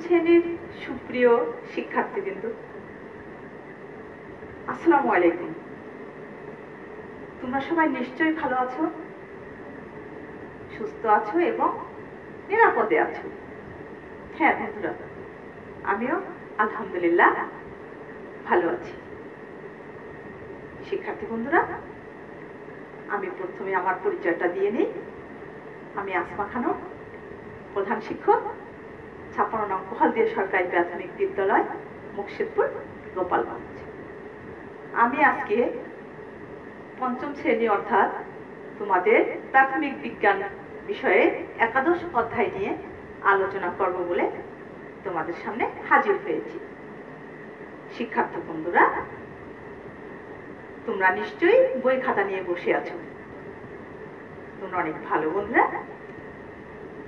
শ্রেণীর সুপ্রিয় শিক্ষার্থীবৃন্দ, আসসালামু আলাইকুম। তোমরা সবাই নিশ্চয়ই ভালো আছো, সুস্থ আছো এবং নিরাপদে আছো। হ্যাঁ বন্ধুরা, আমিও আলহামদুলিল্লাহ ভালো আছি। শিক্ষার্থী বন্ধুরা, আমি প্রথমে আমার পরিচয়টা দিয়ে নিই। আমি আসমা খানম, প্রধান শিক্ষক, 56 নং কোহালদিয়া সরকারি প্রাথমিক বিদ্যালয়, মুকসিদপুর, গোপালগঞ্জ। আমি আজকে পঞ্চম শ্রেণী অর্থাৎ তোমাদের প্রাথমিক বিজ্ঞান বিষয়ে একাদশ অধ্যায় নিয়ে আলোচনা করব বলে তোমাদের সামনে হাজির হয়েছি। শিক্ষার্থী বন্ধুরা, তোমরা নিশ্চয়ই বই খাতা নিয়ে বসে আছো। তোমরা অনেক ভালো বন্ধুরা।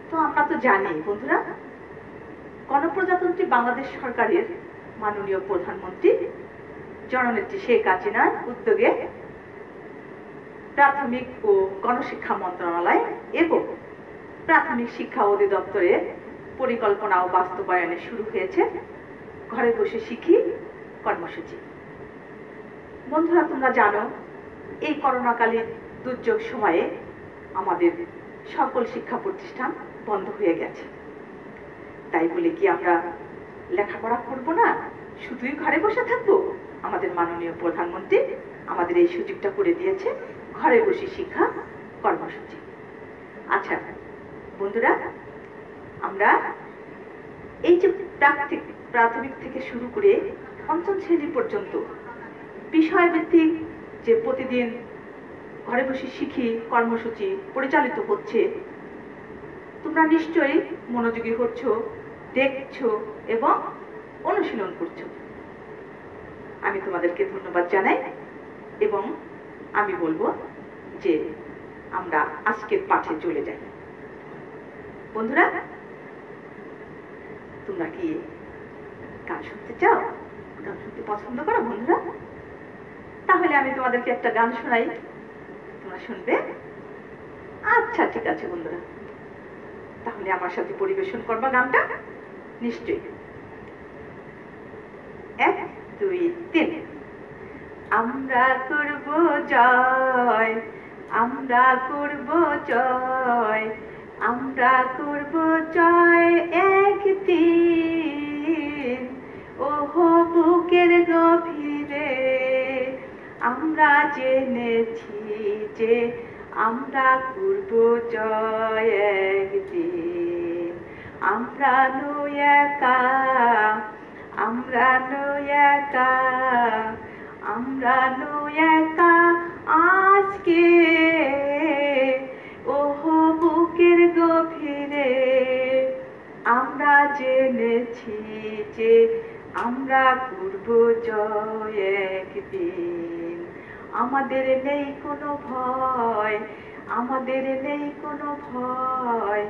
তো আমরা তো জানি বন্ধুরা, গণপ্রজাতন্ত্রী বাংলাদেশ সরকারের মাননীয় প্রধানমন্ত্রী জননেত্রী শেখ হাসিনার উদ্যোগে প্রাথমিক ও গণশিক্ষা মন্ত্রণালয় এবং প্রাথমিক শিক্ষা অধিদপ্তরের পরিকল্পনা ও বাস্তবায়নে শুরু হয়েছে ঘরে বসে শিখি কর্মসূচি। বন্ধুরা, তোমরা জানো এই করোনাকালীন দুর্যোগ সময়ে আমাদের সকল শিক্ষা প্রতিষ্ঠান বন্ধ হয়ে গেছে। তাই বলে কি আমরা লেখাপড়া করব না, শুধুই ঘরে বসে থাকবো? আমাদের মাননীয় প্রধানমন্ত্রী আমাদের এই সুযোগটা করে দিয়েছে, ঘরে বসে শিক্ষা কর্মসূচি। আচ্ছা বন্ধুরা, আমরা এই যে প্রাথমিক থেকে শুরু করে পঞ্চম শ্রেণী পর্যন্ত বিষয়ভিত্তিক যে প্রতিদিন ঘরে বসে শিখি কর্মসূচি পরিচালিত হচ্ছে, তোমরা নিশ্চয়ই মনোযোগী হচ্ছ, দেখছো এবং অনুশীলন করছো। আমি তোমাদেরকে ধন্যবাদ জানাই এবং আমি বলবো যে আমরা আজকের পাঠে চলে যাই। বন্ধুরা, তোমরা কি গান শুনতে চাও? গান শুনতে পছন্দ করো বন্ধুরা? তাহলে আমি তোমাদেরকে একটা গান শোনাই, তোমরা শুনবে? আচ্ছা ঠিক আছে বন্ধুরা, তাহলে আমার সাথে পরিবেশন করবা গানটা নিশ্চয়ই। 1 2 3। আমরা করব জয়, আমরা করব জয়, আমরা করব জয় একদিন, ওহো বুকের গভীরে আমরা জেনেছি যে আমরা করব জয় একদিন। আমরা নই একা, আমরা নই একা, আমরা নই একা আজকে, ওহো বুকের গভীরে আমরা জেনেছি যে আমরা করব জয় একদিন। আমাদের নেই কোনো ভয়, আমাদের নেই কোনো ভয়,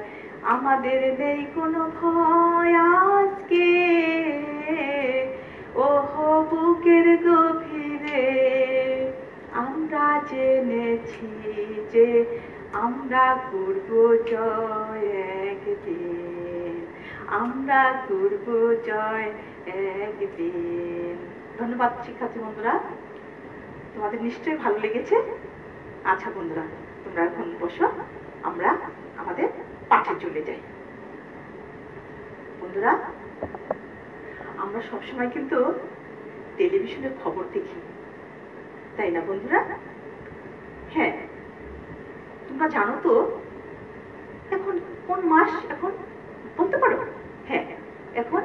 আমাদের নেই কোনো ভয় আজকে, ওহো বুকের গভীরে আমরা জেনেছি যে আমরা করব জয় একদিন, আমরা করব জয় একদিন। ধন্যবাদ শিক্ষার্থী বন্ধুরা, তোমাদের নিশ্চয়ই ভালো লেগেছে। আচ্ছা বন্ধুরা, তোমরা এখন বসো, আমরা আমাদের পাঠে চলে যাই। বন্ধুরা, আমরা সবসময় কিন্তু টেলিভিশনে খবর দেখি, তাই না বন্ধুরা? হ্যাঁ, তোমরা জানো তো এখন কোন মাস? এখন বলতে পারো? হ্যাঁ, এখন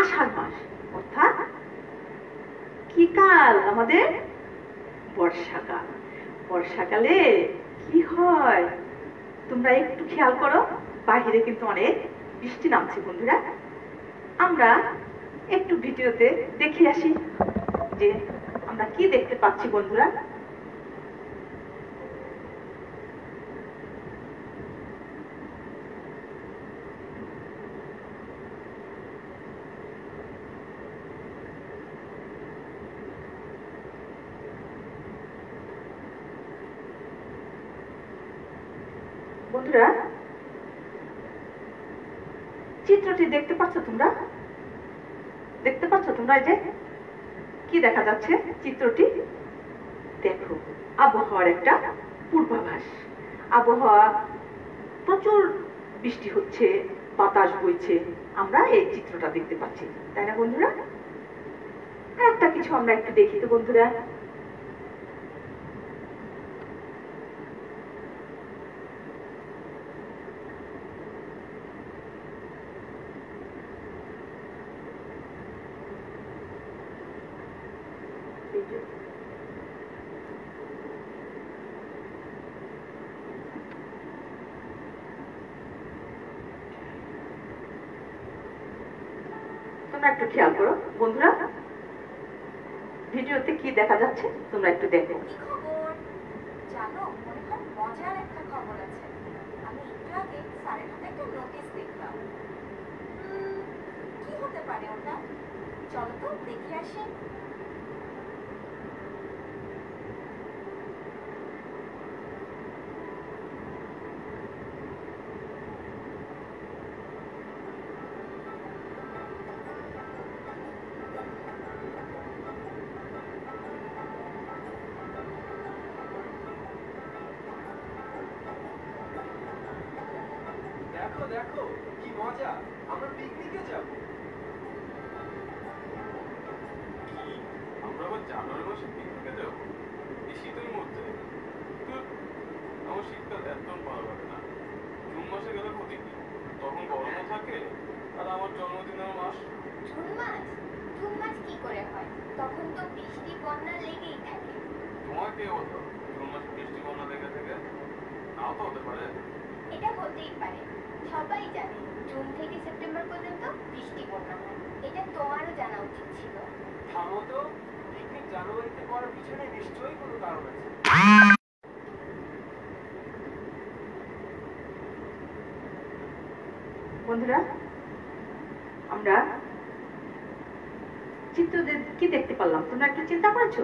আষাঢ় মাস, অর্থাৎ কি কাল? আমাদের বর্ষাকাল। বর্ষাকালে কি হয় তোমরা একটু খেয়াল করো, বাহিরে কিন্তু অনেক বৃষ্টি নামছে বন্ধুরা। আমরা একটু ভিডিওতে দেখে আসি যে আমরা কি দেখতে পাচ্ছি বন্ধুরা। বন্ধুরা, চিত্রটি দেখতে পাচ্ছ তোমরা? দেখতে পাচ্ছ তোমরা? এই যে কি দেখা যাচ্ছে চিত্রটি, দেখো আবহাওয়ার একটা পূর্বাভাস। আবহাওয়া, প্রচুর বৃষ্টি হচ্ছে, বাতাস বইছে, আমরা এই চিত্রটা দেখতে পাচ্ছি, তাই না বন্ধুরা? একটা কিছু আমরা একটু দেখি তো বন্ধুরা। তোমরা একটু খেয়াল করো বন্ধুরা, ভিডিওতে কি দেখা যাচ্ছে তোমরা একটু দেখো। জানো, মনে হয় মজার একটা খবর আছে। আমি একটু আগে স্যারের হাতে একটা নোটিশ দেখলাম। কি হতে পারে ওটা? চলো তো দেখে আসি। দেখো দেখো কি মজা, আমরা পিকনিকে যাব। আমরা আবার জানুয়ারি মাসে পিকনিকে যাব? এই শীতের মধ্যে? আমার শীতকাল একদম ভালো লাগে না। জুন মাসে গেলে ক্ষতি কি? তখন গরমও থাকে, আর আমার জন্মদিনের মাস। জুন মাস? জুন মাস কি করে হয়? তখন তো বৃষ্টি বন্যা লেগেই থাকে। তোমার কে বলতো জুন মাসে বৃষ্টি বন্যা লেগে থাকে? নাও তো হতে পারে। এটা হতেই পারে, সবাই জানে জুন থেকে সেপ্টেম্বর পর্যন্ত বৃষ্টি বন্যা হয়। এটা তোমারও জানা উচিত ছিল। থামো তো, পিকনিক জানুয়ারিতে করার পিছনে নিশ্চয়ই কোনো কারণ আছে। বন্ধুরা, আমরা চিত্র কি দেখতে পারলাম তোমরা একটু চিন্তা করেছো?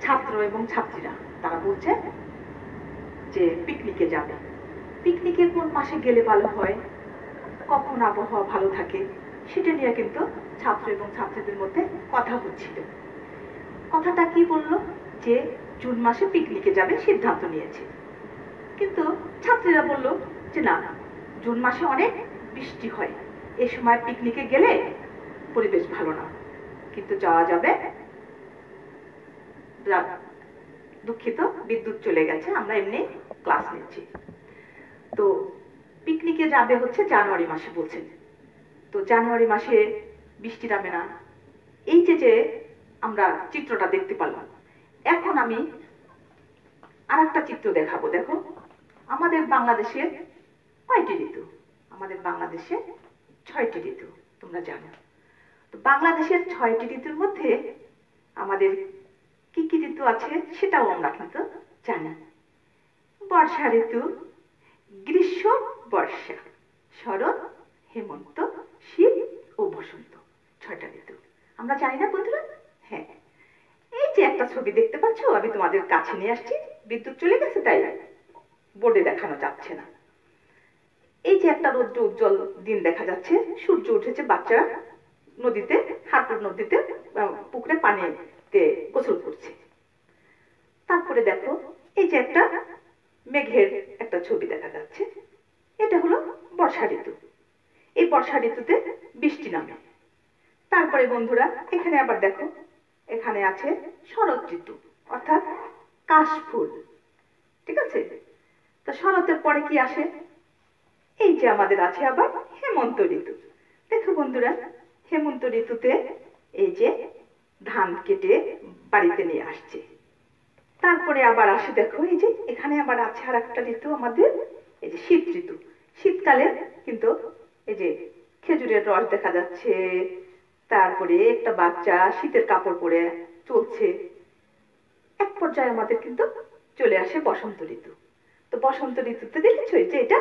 ছাত্র এবং ছাত্রীরা তারা বলছে যে পিকনিকে যাবে। পিকনিকে কোন মাসে গেলে ভালো হয়, কখন আবহাওয়া ভালো থাকে, সেটা নিয়ে কিন্তু ছাত্র এবং ছাত্রীদের মধ্যে কথা হচ্ছিল। কথাটা কি বললো? যে জুন মাসে পিকনিকে যাবে সিদ্ধান্ত নিয়েছে। কিন্তু ছাত্রীরা বলল যে না, জুন মাসে অনেক বৃষ্টি হয়, এ সময় পিকনিকে গেলে পরিবেশ ভালো না, কিন্তু যাওয়া যাবে। দুঃখিত, বিদ্যুৎ চলে গেছে, আমরা এমনি ক্লাস নিচ্ছি। তো পিকনিকে যাবে হচ্ছে জানুয়ারি মাসে বলছেন। তো জানুয়ারি মাসে বৃষ্টি নামে না। এই যে আমরা চিত্রটা দেখতে পারলাম, এখন আমি আর একটা চিত্র দেখাবো। দেখো, আমাদের বাংলাদেশে কয়টি ঋতু? আমাদের বাংলাদেশে 6টি ঋতু, তোমরা জানো। তো বাংলাদেশের 6টি ঋতুর মধ্যে আমাদের কি কি ঋতু আছে সেটাও আমরা কিন্তু জানি। বর্ষা ঋতু, গ্রীষ্ম, বর্ষা, শরৎ, হেমন্ত, শীত ও বসন্ত, 6টা ঋতু আমরা জানি না বন্ধুরা? হ্যাঁ, এই যে একটা ছবি দেখতে পাচ্ছ, আমি তোমাদের কাছে নিয়ে আসছি। বিদ্যুৎ চলে গেছে তাই বোর্ডে দেখানো যাচ্ছে না। এই যে একটা রৌদ্র উজ্জ্বল দিন দেখা যাচ্ছে, সূর্য উঠেছে, বাচ্চারা নদীতে, হাটুর নদীতে, পুকুরে পানিতে গোসল করছে। তারপরে দেখো, এই যে একটা মেঘের একটা ছবি দেখা যাচ্ছে, এটা হলো বর্ষা ঋতু। এই বর্ষা ঋতুতে বৃষ্টি নামে। তারপরে বন্ধুরা, এখানে আবার দেখো, এখানে আছে শরৎ ঋতু, অর্থাৎ কাশফুল। ঠিক আছে? তো শরতের পরে কি আসে? এই যে আমাদের আছে আবার হেমন্ত ঋতু। দেখো বন্ধুরা, হেমন্ত ঋতুতে এই যে ধান কেটে বাড়িতে নিয়ে আসছে। তারপরে আবার আসে, দেখো এই যে এখানে আবার আছে আর একটা ঋতু আমাদের, এই যে শীত ঋতু। শীতকালে কিন্তু এই যে খেজুরের রস দেখা যাচ্ছে, তারপরে একটা বাচ্চা শীতের কাপড় পরে চলছে। এক পর্যায়ে আমাদের কিন্তু চলে আসে বসন্ত ঋতু। তো বসন্ত ঋতুতে দেখেছো যে এটা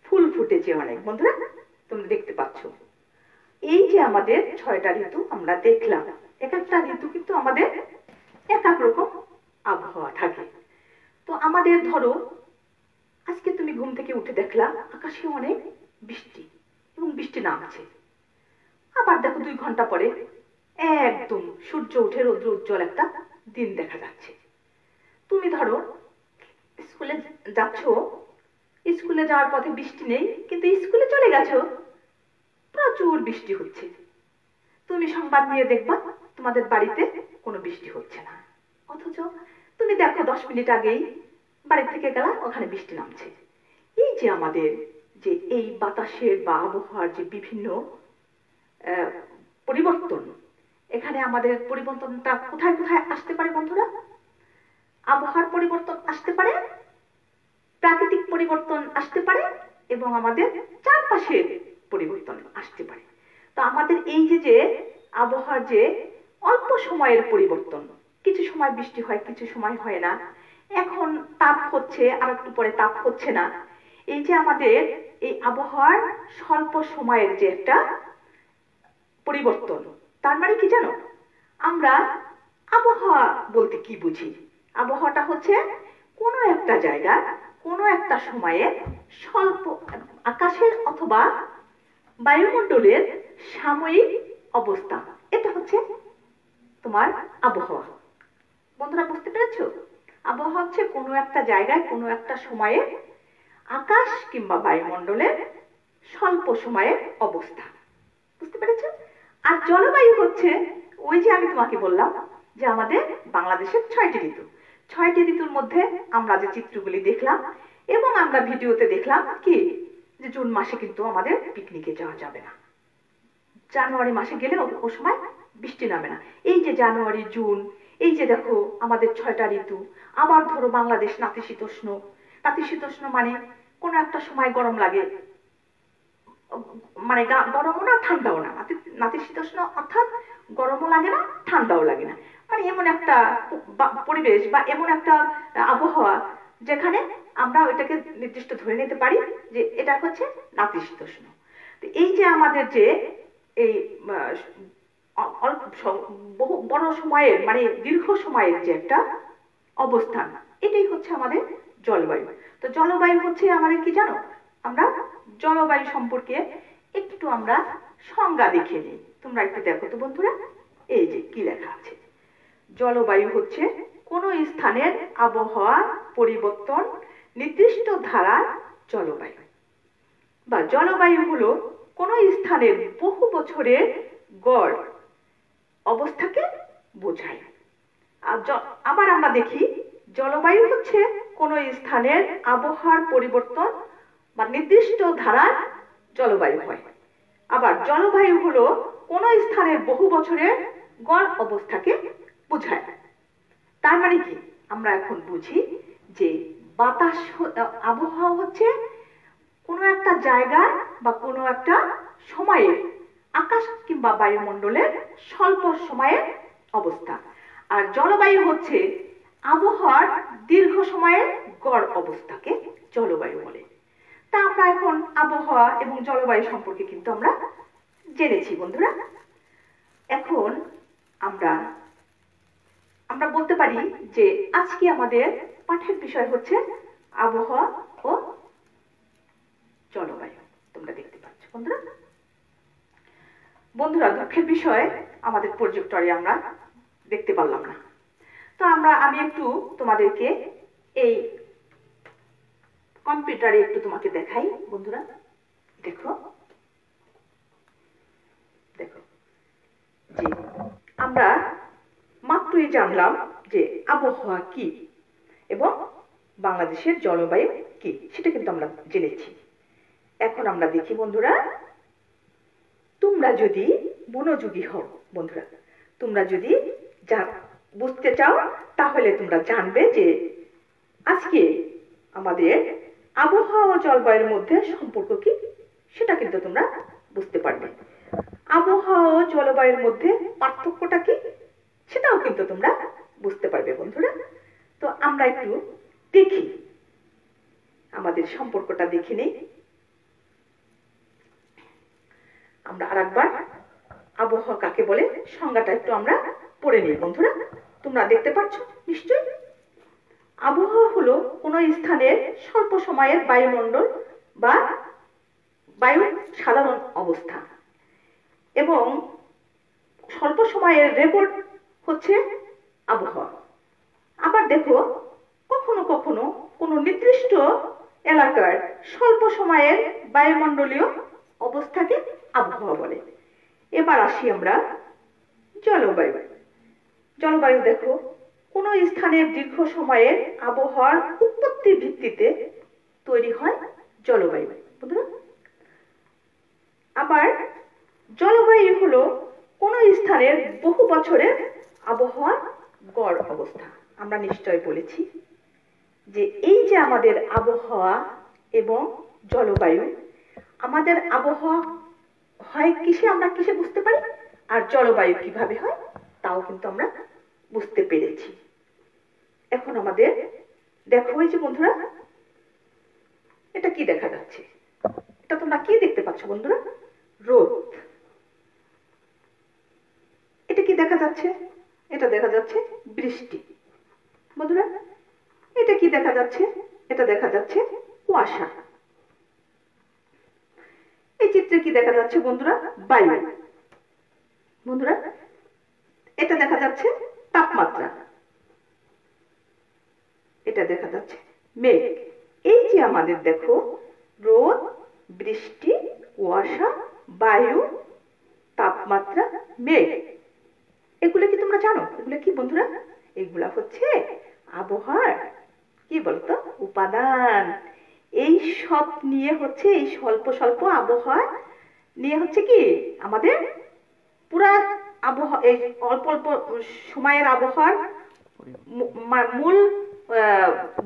ফুল ফুটেছে অনেক। বন্ধুরা, তোমরা দেখতে পাচ্ছ, এই যে আমাদের 6টা ঋতু আমরা দেখলাম, এক একটা ঋতু কিন্তু আমাদের এক এক রকম আবহাওয়া থাকে। তো আমাদের ধরো আজকে তুমি ঘুম থেকে উঠে দেখলা আকাশে অনেক বৃষ্টি এবং বৃষ্টি নামছে। আবার দেখো 2 ঘন্টা পরে একদম সূর্য উঠে রৌদ্র উজ্জ্বল একটা দিন দেখা যাচ্ছে। তুমি ধরো স্কুলে যাচ্ছ, স্কুলে যাওয়ার পথে বৃষ্টি নেই, কিন্তু স্কুলে চলে গেছো, প্রচুর বৃষ্টি হচ্ছে। তুমি সংবাদ নিয়ে দেখবা তোমাদের বাড়িতে কোনো বৃষ্টি হচ্ছে না, অথচ তুমি দেখো 10 মিনিট আগেই বাড়ি থেকে গেলা, ওখানে বৃষ্টি নামছে। এই যে আমাদের যে এই বাতাসের বা আবহাওয়ার যে বিভিন্ন পরিবর্তন, এখানে আমাদের পরিবর্তনটা কোথায় কোথায় আসতে পারে বন্ধুরা? আবহাওয়ার পরিবর্তন আসতে পারে, প্রাকৃতিক পরিবর্তন আসতে পারে, এবং আমাদের চারপাশের পরিবর্তন আসতে পারে। তো আমাদের এই যে আবহাওয়ার যে অল্প সময়ের পরিবর্তন, কিছু সময় বৃষ্টি হয়, কিছু সময় হয় না, এখন তাপ হচ্ছে, আর একটু পরে তাপ হচ্ছে না, এই যে আমাদের এই আবহাওয়ার স্বল্প সময়ের যে একটা পরিবর্তন, তার মানে কি জানো? আমরা আবহাওয়া বলতে কি বুঝি? আবহাওয়াটা হচ্ছে কোনো একটা জায়গা, কোনো একটা সময়ে স্বল্প আকাশের অথবা বায়ুমণ্ডলের সাময়িক অবস্থা, এটা হচ্ছে তোমার আবহাওয়া। বন্ধুরা বুঝতে পেরেছো? আবহাওয়া হচ্ছে কোনো একটা জায়গায় কোনো একটা সময়ে আকাশ কিংবা বায়ুমণ্ডলের স্বল্প সময়ের অবস্থা। বুঝতে পেরেছো? আর জলবায়ু হচ্ছে ওই যে আমি তোমাকে বললাম যে আমাদের বাংলাদেশের 6টি ঋতু। 6টি ঋতুর মধ্যে আমরা যে চিত্রগুলি দেখলাম এবং আমরা ভিডিওতে দেখলাম কি, যে জুন মাসে কিন্তু আমাদের পিকনিকে যাওয়া যাবে না, জানুয়ারি মাসে গেলে ও সময় বৃষ্টি নামে না। এই যে জানুয়ারি, জুন, এই যে দেখো আমাদের 6টা ঋতু। আবার ধরো বাংলাদেশ নাতিশীতোষ্ণ। নাতিশীতোষ্ণ মানে কোনো একটা সময় গরম লাগে, মানে গরমও না ঠান্ডাও না, নাতিশীতোষ্ণ অর্থাৎ গরমও লাগে না ঠান্ডাও লাগে না, মানে এমন একটা পরিবেশ বা এমন একটা আবহাওয়া যেখানে আমরা ওইটাকে নির্দিষ্ট ধরে নিতে পারি যে এটা হচ্ছে নাতিশীতোষ্ণ। তো এই যে আমাদের যে এই বহু বড় সময়ের মানে দীর্ঘ সময়ের যে একটা অবস্থান, এটাই হচ্ছে আমাদের জলবায়ু। তো জলবায়ু হচ্ছে আমাদের কি জানো? আমরা জলবায়ু সম্পর্কে একটু আমরা সংজ্ঞা দেখে নিই। তোমরা একটু দেখো তো বন্ধুরা, এই যে কি লেখা আছে। জলবায়ু হচ্ছে কোনো স্থানের আবহাওয়া পরিবর্তন নির্দিষ্ট ধারার জলবায়ু, বা জলবায়ু হলো কোনো স্থানের বহু বছরের গড় অবস্থাকে বোঝায়। আর আবার আমরা দেখি জলবায়ু হচ্ছে কোনো স্থানের আবহাওয়ার পরিবর্তন বা নির্দিষ্ট ধারার জলবায়ু হয়। আবার জলবায়ু হলো কোনো স্থানের বহু বছরের গড় অবস্থাকে বোঝায়। তার মানে কি? আমরা এখন বুঝি যে বাতাস আবহাওয়া হচ্ছে কোনো একটা জায়গার বা কোনো একটা সময়ে আকাশ কিংবা বায়ুমণ্ডলের স্বল্প সময়ের অবস্থা, আর জলবায়ু হচ্ছে আবহাওয়ার দীর্ঘ সময়ের গড় অবস্থাকে জলবায়ু বলে। তা আমরা এখন আবহাওয়া এবং জলবায়ু সম্পর্কে কিন্তু আমরা জেনেছি বন্ধুরা। এখন আমরা বলতে পারি যে আজকে আমাদের পাঠের বিষয় হচ্ছে আবহাওয়া ও জলবায়ু। তোমরা দেখতে পাচ্ছ বন্ধুরা। দুঃখের বিষয় আমাদের প্রজেক্টরে আমরা দেখতে পারলাম না। তো আমি একটু তোমাদেরকে এই কম্পিউটারে একটু তোমাকে দেখাই বন্ধুরা। দেখো দেখো যে আমরা মাত্রই জানলাম যে আবহাওয়া কি এবং বাংলাদেশের জলবায়ু কি, সেটা কিন্তু আমরা জেনেছি। এখন আমরা দেখি বন্ধুরা, তোমরা যদি মনোযোগী হও বন্ধুরা, তোমরা যদি বুঝতে চাও তাহলে তোমরা জানবে যে আজকে আমাদের আবহাওয়া ও জলবায়ুর মধ্যে সম্পর্ক কি, সেটা কিন্তু তোমরা বুঝতে পারবে। আবহাওয়া ও জলবায়ুর মধ্যে পার্থক্যটা কি, সেটাও কিন্তু তোমরা বুঝতে পারবে বন্ধুরা। তো আমরা একটু দেখি, আমাদের সম্পর্কটা দেখে নেই। আমরা আরেকবার আবহাওয়া কাকে বলে সংজ্ঞাটা একটু আমরা পড়ে নিই বন্ধুরা। তোমরা দেখতে পাচ্ছ নিশ্চয়ই। আবহাওয়া হলো কোনো স্থানের স্বল্প সময়ের বায়ুমণ্ডল বা বায়ুর সাধারণ অবস্থা। এবং স্বল্প সময়ের রেকর্ড হচ্ছে আবহাওয়া। আবার দেখো কখনো কখনো কোনো নির্দিষ্ট এলাকার স্বল্প সময়ের বায়ুমণ্ডলীয় অবস্থাকে আবহাওয়া বলে। এবার আসি আমরা জলবায়ু। জলবায়ু দেখো কোনো স্থানের দীর্ঘ সময়ের আবহাওয়ার উৎপত্তির ভিত্তিতে তৈরি হয় জলবায়ু। আবার জলবায়ু হলো কোনো স্থানের বহু বছরের আবহাওয়ার গড় অবস্থা। আমরা নিশ্চয় বলেছি যে এই যে আমাদের আবহাওয়া এবং জলবায়ু, আমাদের আবহাওয়া হয় কিসে, আমরা কিসে বুঝতে পারি, আর জলবায়ু কিভাবে হয় তাও কিন্তু আমরা বুঝতে পেরেছি। এখন আমাদের দেখো এই যে বন্ধুরা, এটা কি দেখা যাচ্ছে? এটা তোমরা কি দেখতে পাচ্ছ বন্ধুরা? রোদ। এটা কি দেখা যাচ্ছে? এটা দেখা যাচ্ছে বৃষ্টি। বন্ধুরা এটা কি দেখা যাচ্ছে? এটা দেখা যাচ্ছে কুয়াশা। এই চিত্রে কি দেখা যাচ্ছে বন্ধুরা? বায়ু। বন্ধুরা এটা দেখা যাচ্ছে তাপমাত্রা, এটা দেখা যাচ্ছে মেঘ। এই যে আমাদের দেখো রোদ, বৃষ্টি, কুয়াশা, বায়ু, তাপমাত্রা, মেঘ, এগুলো কি তোমরা জানো? এগুলো কি বন্ধুরা? এগুলা হচ্ছে আবহাওয়ার কি বলতো উপাদান। এই সব নিয়ে হচ্ছে, এই স্বল্প স্বল্প আবহাওয়া নিয়ে হচ্ছে কি আমাদের পুরা আবহাওয়া, এই অল্প অল্প সময়ের আবহাওয়ার মূল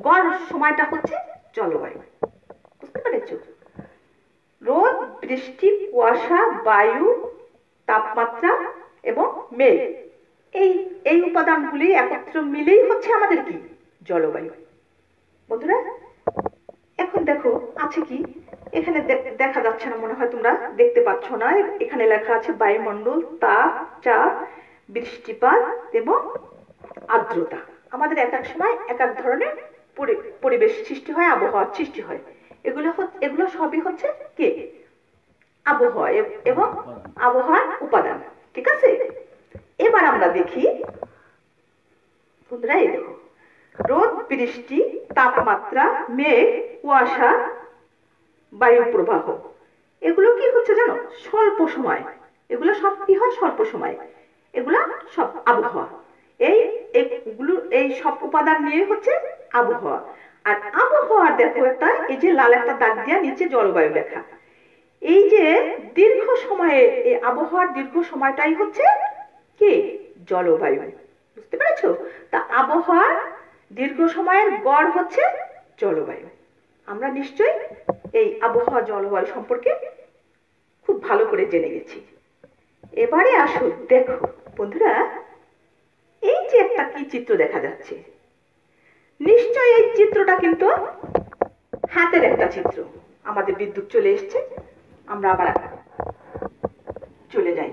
গড় সময়টা হচ্ছে জলবায়ু। বুঝতে পেরেছ? রোদ, বৃষ্টি, কুয়াশা, বায়ু, তাপমাত্রা এবং মেঘ, এই উপাদানগুলি একত্র মিলেই হচ্ছে আমাদের কি জলবায়ু। বন্ধুরা এখন দেখো আছে কি, এখানে দেখা যাচ্ছে না মনে হয়, তোমরা দেখতে পাচ্ছ না, এখানে লেখা আছে বায়ুমণ্ডল, তাপ, চাপ, বৃষ্টিপাত এবং আর্দ্রতা। আমাদের এক এক সময় এক এক ধরনের পরিবেশ সৃষ্টি হয়, আবহাওয়ার সৃষ্টি হয়। এগুলো সবই হচ্ছে কি আবহাওয়া এবং আবহাওয়ার উপাদান। ঠিক আছে, এবার আমরা দেখি বন্ধুরা, এই দেখো রোদ, বৃষ্টি, তাপমাত্রা, মেঘ, কুয়াশা, বায়ু প্রবাহ, এগুলো কি হচ্ছে জানো? স্বল্প সময়। এগুলো সব কি হয়? স্বল্প সময়। এগুলো সব আবহাওয়া। এই সব উপাদান নিয়ে হচ্ছে আবহাওয়া। আর আবহাওয়ার দেখো একটা, এই যে লাল একটা দাগ দিয়া নিচে জলবায়ু লেখা, এই যে দীর্ঘ সময়ের এই আবহাওয়ার দীর্ঘ সময়টাই হচ্ছে কি জলবায়ু। বুঝতে পেরেছো? তা আবহাওয়ার দীর্ঘ সময়ের গড় হচ্ছে জলবায়ু। আমরা নিশ্চয়ই এই আবহাওয়া জলবায়ু সম্পর্কে খুব ভালো করে জেনে গেছি। এবারে আসো দেখো বন্ধুরা, এই যে একটা কি চিত্র দেখা যাচ্ছে, নিশ্চয়ই এই চিত্রটা কিন্তু হাতের একটা চিত্র। আমাদের বিদ্যুৎ চলে এসছে, আমরা আবার চলে যাই।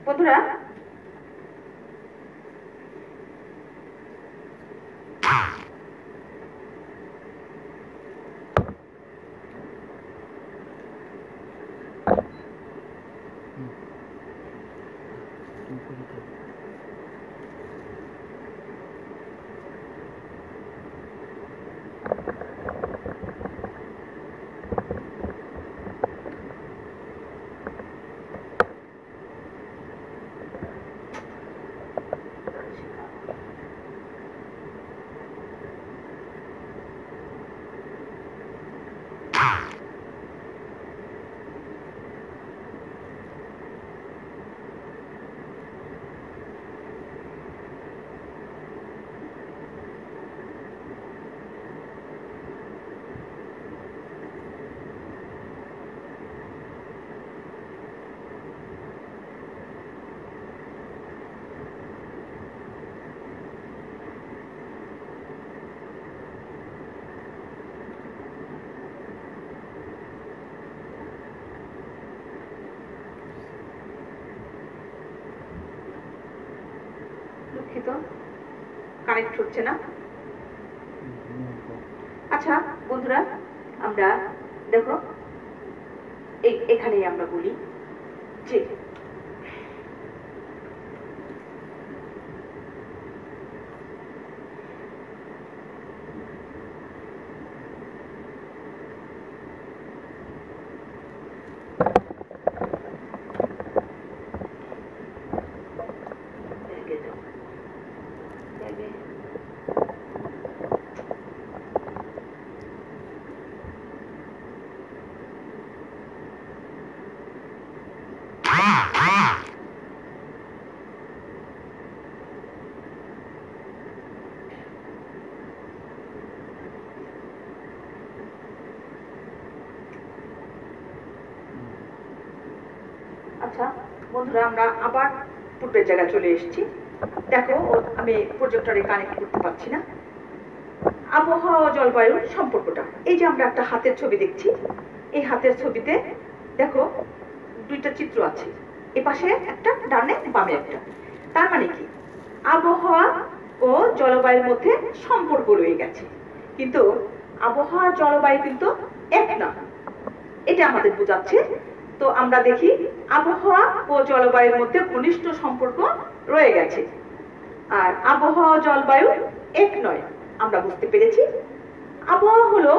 বন্ধুরা কানেক্ট হচ্ছে না। আচ্ছা বন্ধুরা, আমরা দেখো এখানেই আমরা বলি যে আচ্ছা বন্ধুরা, আমরা আবার পূর্বের জায়গায় চলে এসেছি। দেখো আমি প্রজেক্টরে কানেক্ট করতে পারছি না। আবহাওয়া ও জলবায়ুর সম্পর্কটা, এই যে আমরা একটা হাতের ছবি দেখছি, এই হাতের ছবিতে দেখো দুইটা চিত্র আছে, এ পাশে একটা, ডানে বামে একটা। তার মানে কি, আবহাওয়া ও জলবায়ুর মধ্যে সম্পর্ক রয়ে গেছে, কিন্তু আবহাওয়া জলবায়ু কিন্তু এক না, এটা আমাদের বোঝাচ্ছে। তো আমরা দেখি আবহাওয়া ও জলবায়ুর মধ্যে ঘনিষ্ঠ সম্পর্ক রয়ে গেছে, আর আবহাওয়া জলবায়ু এক নয়, আমরা বুঝতে পেরেছি। আবহাওয়া হলো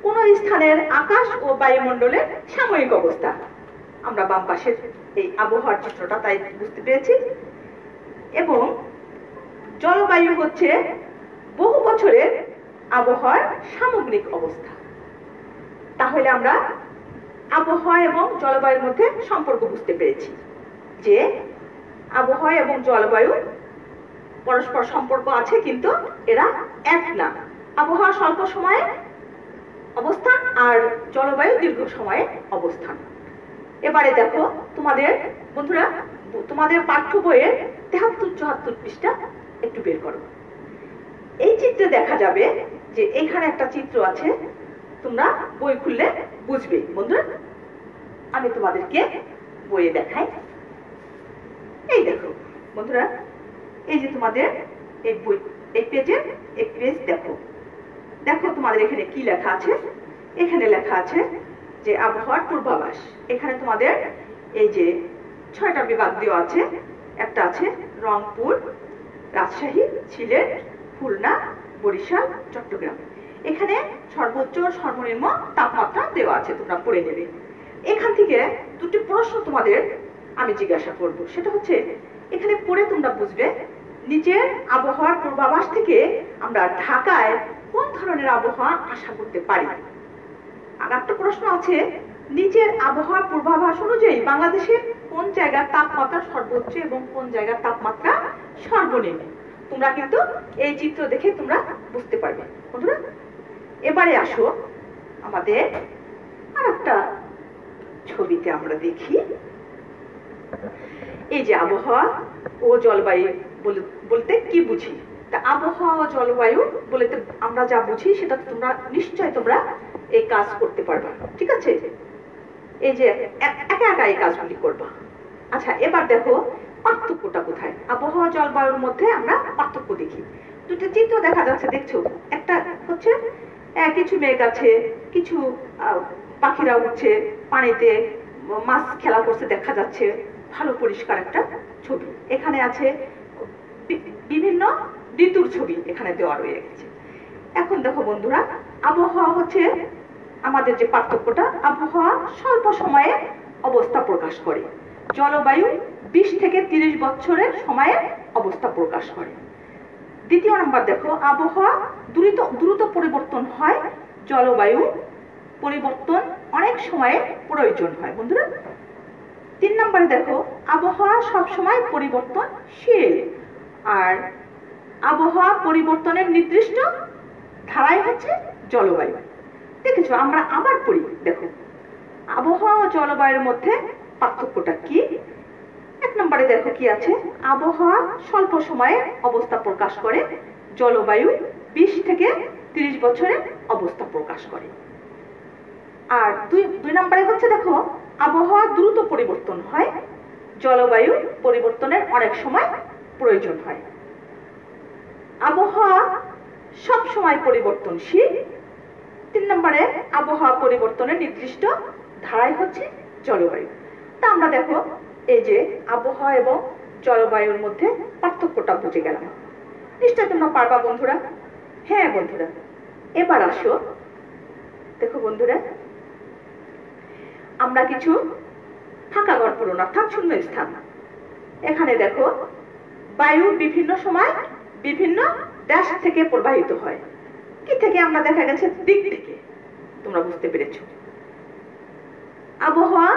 কোন স্থানের আকাশ ও বায়ুমণ্ডলের সাময়িক অবস্থা। আমরা বাম পাশের এই আবহাওয়ার চিত্রটা তাই বুঝতে পেরেছি। এবং জলবায়ু হচ্ছে বহু বছরের আবহাওয়ার সামগ্রিক অবস্থা। তাহলে আমরা আবহাওয়া এবং জলবায়ুর মধ্যে সম্পর্ক বুঝতে পেরেছি যে আবহাওয়া এবং জলবায়ু পরস্পর সম্পর্ক আছে, কিন্তু এরা এক না। আবহাওয়া স্বল্প সময়ে অবস্থান আর জলবায়ু দীর্ঘ সময়ে অবস্থান। এবারে দেখো তোমাদের বন্ধুরা, তোমাদের পাঠ্য বইয়ের 73-74 পৃষ্ঠা একটু বের করো। এই চিত্রে দেখা যাবে যে এখানে একটা চিত্র আছে, তোমরা বই খুললে বুঝবে। বন্ধুরা আমি তোমাদেরকে বইয়ে দেখাই। এই দেখো বন্ধুরা, এই যে তোমাদের এই বই, এই পেজের এই পেজ দেখো, দেখো তোমাদের এখানে কি লেখা আছে। এখানে লেখা আছে যে আবহাওয়ার পূর্বাভাস। এখানে তোমাদের এই যে 6টা বিভাগ দেওয়া আছে। একটা আছে রংপুর, রাজশাহী, সিলেট, খুলনা, বরিশাল, চট্টগ্রাম। এখানে সর্বোচ্চ সর্বনিম্ন তাপমাত্রা দেওয়া আছে, তোমরা পড়ে নেবে। এখান থেকে দুটি প্রশ্ন তোমাদের আমি জিজ্ঞাসা করব, সেটা হচ্ছে এখানে পড়ে তোমরা বুঝবে নিচের আবহাওয়ার পূর্বাভাস থেকে আমরা ঢাকায় কোন ধরনের আবহাওয়া আশা করতে পারি। আর একটা প্রশ্ন আছে, নিচের আবহাওয়ার পূর্বাভাস অনুযায়ী বাংলাদেশের কোন জায়গার তাপমাত্রা সর্বোচ্চ এবং কোন জায়গার তাপমাত্রা সর্বনিম্ন। তোমরা কিন্তু এই চিত্র দেখে তোমরা বুঝতে পারবে। বন্ধুরা এবারে আসো আমাদের আর একটা ছবিতে আমরা দেখি। এই যে আবহাওয়া ও জলবায়ু বলতে কি বুঝি। তা আবহাওয়া ও জলবায়ু বলতে আমরা যা বুঝি সেটা তোমরা নিশ্চয় তোমরা এই কাজ করতে পারবা, ঠিক আছে? এই যে একা একা এই কাজগুলি করবা। আচ্ছা এবার দেখো পার্থক্যটা কোথায়। আবহাওয়া জলবায়ুর মধ্যে আমরা পার্থক্য দেখি। দুটো চিত্র দেখা যাচ্ছে, দেখছো? একটা হচ্ছে কিছু মেঘ আছে, কিছু পাখিরা উঠছে, পানিতে মাছ খেলা করছে দেখা যাচ্ছে, ভালো পরিষ্কার একটা ছবি। এখানে আছে বিভিন্ন ঋতুর ছবি, এখানে দেওয়া রয়ে গেছে। এখন দেখো বন্ধুরা, আবহাওয়া হচ্ছে আমাদের যে পার্থক্যটা, আবহাওয়া স্বল্প সময়ে অবস্থা প্রকাশ করে, জলবায়ু 20 থেকে 30 বছরের সময়ে অবস্থা প্রকাশ করে। দ্বিতীয় নাম্বার দেখো, আবহাওয়া দ্রুত পরিবর্তন হয়, জলবায়ু পরিবর্তন অনেক সময়ে প্রয়োজন হয়। বন্ধুরা 3 নম্বরে দেখো, আবহাওয়া সবসময় পরিবর্তনশীল, আর আবহাওয়া পরিবর্তনের নির্দিষ্ট ধারাই হচ্ছে জলবায়ু। দেখেছো? আমরা আবার পড়ি, দেখো আবহাওয়া ও জলবায়ুর মধ্যে পার্থক্যটা কি। 1 নম্বরে দেখো কি আছে, আবহাওয়া স্বল্প সময়ে অবস্থা প্রকাশ করে, জলবায়ু 20 থেকে 30 বছরের অবস্থা প্রকাশ করে। আর 2 নম্বরে হচ্ছে দেখো, আবহাওয়া দ্রুত পরিবর্তন হয়, জলবায়ু পরিবর্তনের অনেক সময় প্রয়োজন হয়। আবহাওয়া সব সময় পরিবর্তনশীল। 3 নম্বরে আবহাওয়া পরিবর্তনের নির্দিষ্ট ধারাই হচ্ছে জলবায়ু। তা আমরা দেখো এই যে আবহাওয়া এবং জলবায়ুর মধ্যে পার্থক্যটা বুঝে গেলাম। নিশ্চয় তোমরা পারবা বন্ধুরা। হ্যাঁ বন্ধুরা, এবার আসো দেখো বন্ধুরা, আমরা কিছু ফাঁকা ঘর পূরণ অর্থাৎ শূন্য স্থান। এখানে দেখো বায়ু বিভিন্ন সময় বিভিন্ন দেশ থেকে প্রবাহিত হয়। কি থেকে? আমরা দেখা গেছে দিক থেকে। তোমরা বুঝতে পেরেছ। আবহাওয়া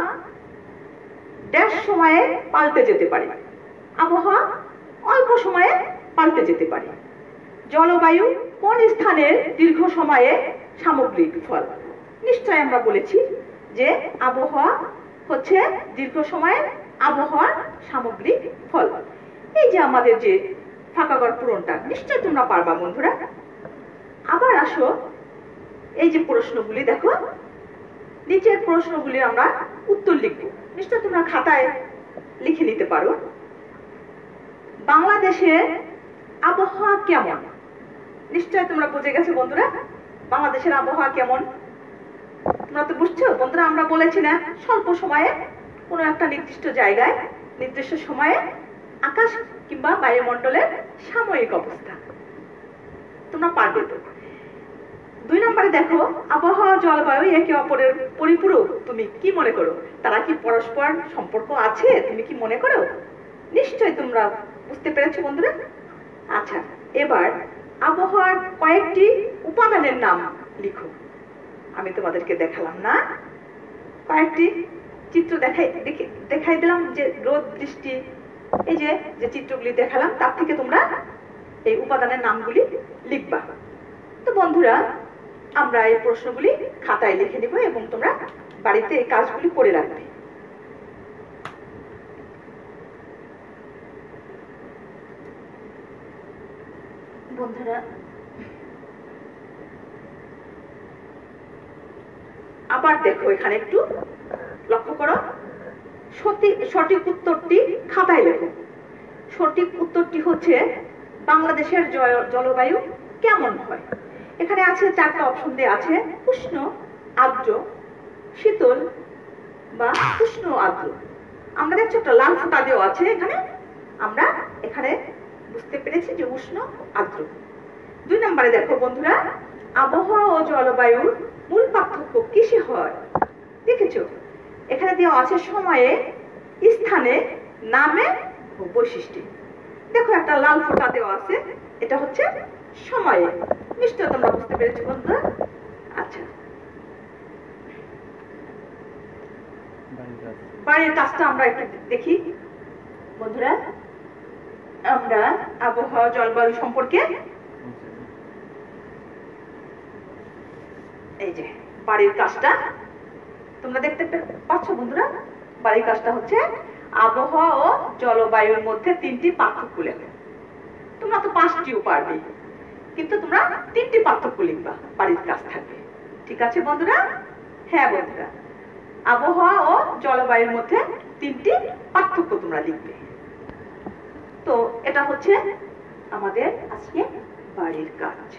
দেশ সময়ে পাল্টে যেতে পারে, আবহাওয়া অল্প সময়ে পাল্টে যেতে পারে। জলবায়ু কোন স্থানের দীর্ঘ সময়ে সামগ্রিক ফল। নিশ্চয় আমরা বলেছি যে আবহাওয়া হচ্ছে দীর্ঘ সময়ের আবহাওয়ার সামগ্রিক ফল। এই যে আমাদের যে ফাঁকা ঘর পূরণটা নিশ্চয় তোমরা পারবা বন্ধুরা। আবার আসো এই যে প্রশ্নগুলি দেখো, নিচের প্রশ্নগুলির আমরা উত্তর লিখব। নিশ্চয় তোমরা খাতায় লিখে নিতে পারো। বাংলাদেশের আবহাওয়া কেমন? নিশ্চয় তোমরা বুঝে গেছো বন্ধুরা, বাংলাদেশের আবহাওয়া কেমন। তোমরা তো বুঝছো বন্ধুরা, আমরা বলেছি না স্বল্প সময়ে কোনো একটা নির্দিষ্ট জায়গায় নির্দিষ্ট সময়ে আকাশ কিংবা বায়ুমণ্ডলের সাময়িক অবস্থা। তোমরা পারবে তো। 2 নম্বরে দেখো আবহাওয়া জলবায়ু একে অপরের পরিপূরক। তুমি কি মনে করো? তারা কি পরস্পর সম্পর্ক আছে? তুমি কি মনে করো? নিশ্চয় তোমরা বুঝতে পেরেছো বন্ধুরা। আচ্ছা, এবার আবহাওয়ার কয়েকটি উপাদানের নাম লিখো। আমি তোমাদেরকে দেখালাম না, কয়েকটি চিত্র দেখাই দিলাম, যে রোদ বৃষ্টি, এই যে যে চিত্রগুলি দেখালাম তার থেকে তোমরা এই উপাদানের নামগুলি লিখবা। তো বন্ধুরা, আমরা এই প্রশ্নগুলি খাতায় লিখে নিব এবং তোমরা বাড়িতে এই কাজগুলি করে রাখবে। বন্ধুরা, আবার দেখো এখানে একটু লক্ষ্য করো, সঠিক উত্তরটি খাতায় লেখো। সঠিক উত্তরটি হচ্ছে বাংলাদেশের জলবায়ু কেমন হয়। এখানে আছে 4টা অপশন দিয়ে আছে উষ্ণ, আর্দ্র, শীতল বা উষ্ণ আর্দ্র। আমরা দেখছি একটা লাল ফোঁটা দেওয়া আছে এখানে। আমরা এখানে বুঝতে পেরেছি যে উষ্ণ আর্দ্র। 2 নম্বরে দেখো বন্ধুরা, আবহাওয়া ও জলবায়ুর মূল পার্থক্য কিসে হয়? দেখেছো এখানে দেওয়া আছে সময়ে, স্থানে, নামে ও বৈশিষ্ট্যে। দেখো একটা লাল ফোঁটা দেওয়া আছে, এটা হচ্ছে সময়ে। নিশ্চয় তোমরা বুঝতে পেরেছো বন্ধুরা। আচ্ছা, বাড়ির কাজটা আমরা একটু দেখি বন্ধুরা। আমরা আবহাওয়া জলবায়ু সম্পর্কে এই যে বাড়ির কাজটা তোমরা দেখতে পাচ্ছ বন্ধুরা। বাড়ির কাজটা হচ্ছে আবহাওয়া ও জলবায়ুর মধ্যে 3টি পার্থক্য লেখো। তোমরা তো 5টিও পারবে, কিন্তু তোমরা 3টি পার্থক্য লিখবা, বাড়ির কাজ থাকবে। ঠিক আছে বন্ধুরা? হ্যাঁ বন্ধুরা, আবহাওয়া ও জলবায়ুর মধ্যে 3টি পার্থক্য তোমরা লিখবে। তো এটা হচ্ছে আমাদের আজকে বাড়ির কাজ।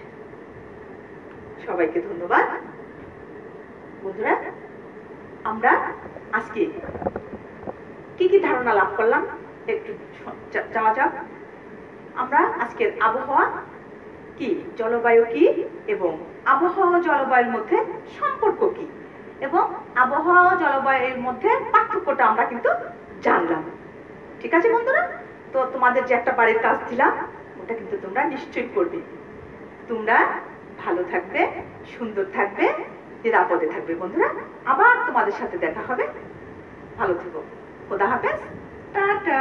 সবাইকে ধন্যবাদ বন্ধুরা। আমরা আজকে কি কি ধারণা লাভ করলাম একটু যাওয়া যাক। আমরা আজকের আবহাওয়া কি, জলবায়ু কি, এবং আবহাওয়া জলবায়ুর মধ্যে সম্পর্ক কি, এবং আবহাওয়া জলবায়ুর মধ্যে পার্থক্যটা আমরা কিন্তু জানলাম। ঠিক আছে বন্ধুরা? তো তোমাদের যে একটা বাড়ির কাজ দিলাম ওটা কিন্তু তোমরা নিশ্চয়ই করবে। তোমরা ভালো থাকবে, সুন্দর থাকবে, নিরাপদে থাকবে বন্ধুরা। আবার তোমাদের সাথে দেখা হবে। ভালো থেকো। খোদা হাফেজ, টাটা।